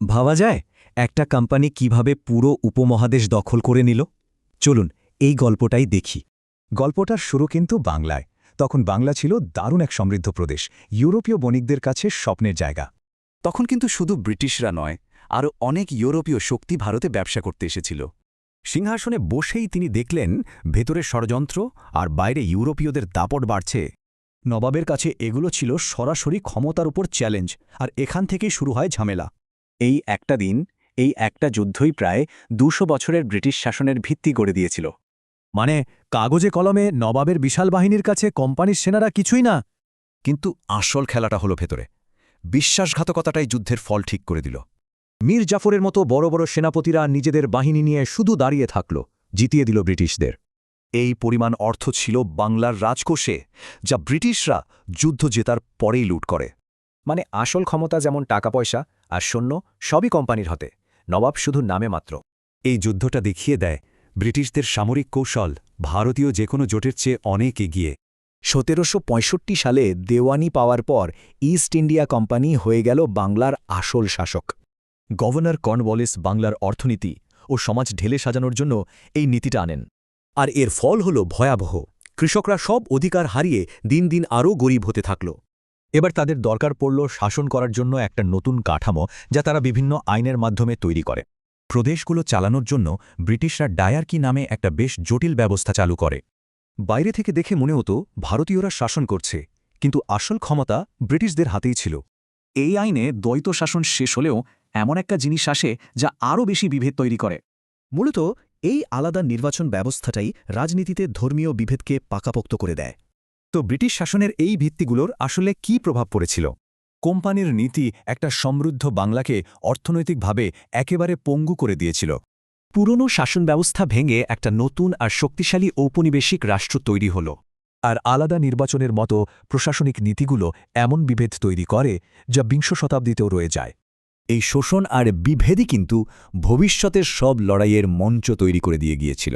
ভাবা যায় একটা কোম্পানি কিভাবে পুরো উপমহাদেশ দখল করে নিল। চলুন এই গল্পটাই দেখি। গল্পটার শুরু কিন্তু বাংলায়। তখন বাংলা ছিল দারুণ এক সমৃদ্ধ প্রদেশ, ইউরোপীয় বণিকদের কাছে স্বপ্নের জায়গা। তখন কিন্তু শুধু ব্রিটিশরা নয়, আরও অনেক ইউরোপীয় শক্তি ভারতে ব্যবসা করতে এসেছিল। সিংহাসনে বসেই তিনি দেখলেন ভেতরে ষড়যন্ত্র আর বাইরে ইউরোপীয়দের দাপট বাড়ছে। নবাবের কাছে এগুলো ছিল সরাসরি ক্ষমতার উপর চ্যালেঞ্জ, আর এখান থেকেই শুরু হয় ঝামেলা। এই একটা দিন, এই একটা যুদ্ধই প্রায় ২০০ বছরের ব্রিটিশ শাসনের ভিত্তি গড়ে দিয়েছিল। মানে কাগজে কলমে নবাবের বিশাল বাহিনীর কাছে কোম্পানির সেনারা কিছুই না। কিন্তু আসল খেলাটা হলো ভেতরে। বিশ্বাসঘাতকতাটাই যুদ্ধের ফল ঠিক করে দিল। মীর জাফরের মতো বড় বড় সেনাপতিরা নিজেদের বাহিনী নিয়ে শুধু দাঁড়িয়ে থাকল, জিতিয়ে দিল ব্রিটিশদের। এই পরিমাণ অর্থ ছিল বাংলার রাজকোষে, যা ব্রিটিশরা যুদ্ধ জেতার পরেই লুট করে। মানে আসল ক্ষমতা যেমন টাকা পয়সা আর সৈন্য সবই কোম্পানির হাতে, নবাব শুধু নামে মাত্র। এই যুদ্ধটা দেখিয়ে দেয় ব্রিটিশদের সামরিক কৌশল ভারতীয় যে কোনো জোটের চেয়ে অনেক এগিয়ে। ১৭৬৫ সালে দেওয়ানি পাওয়ার পর ইস্ট ইন্ডিয়া কোম্পানি হয়ে গেল বাংলার আসল শাসক। গভর্নর কর্নওয়ালিস বাংলার অর্থনীতি ও সমাজ ঢেলে সাজানোর জন্য এই নীতিটা আনেন। আর এর ফল হল ভয়াবহ। কৃষকরা সব অধিকার হারিয়ে দিন দিন আরও গরিব হতে থাকল। এবার তাদের দরকার পড়ল শাসন করার জন্য একটা নতুন কাঠামো, যা তারা বিভিন্ন আইনের মাধ্যমে তৈরি করে। প্রদেশগুলো চালানোর জন্য ব্রিটিশরা ডায়ার্কি নামে একটা বেশ জটিল ব্যবস্থা চালু করে। বাইরে থেকে দেখে মনে হতো ভারতীয়রা শাসন করছে, কিন্তু আসল ক্ষমতা ব্রিটিশদের হাতেই ছিল। এই আইনে দ্বৈত শাসন শেষ হলেও এমন একটা জিনিস আসে যা আরও বেশি বিভেদ তৈরি করে। মূলত এই আলাদা নির্বাচন ব্যবস্থাটাই রাজনীতিতে ধর্মীয় বিভেদকে পাকাপোক্ত করে দেয়। তো ব্রিটিশ শাসনের এই ভিত্তিগুলোর আসলে কী প্রভাব পড়েছিল? কোম্পানির নীতি একটা সমৃদ্ধ বাংলাকে অর্থনৈতিকভাবে একেবারে পঙ্গু করে দিয়েছিল। পুরনো শাসন ব্যবস্থা ভেঙে একটা নতুন আর শক্তিশালী ঔপনিবেশিক রাষ্ট্র তৈরি হল। আর আলাদা নির্বাচনের মতো প্রশাসনিক নীতিগুলো এমন বিভেদ তৈরি করে যা বিংশ শতাব্দীতেও রয়ে যায়। এই শোষণ আর বিভেদই কিন্তু ভবিষ্যতের সব লড়াইয়ের মঞ্চ তৈরি করে দিয়ে গিয়েছিল।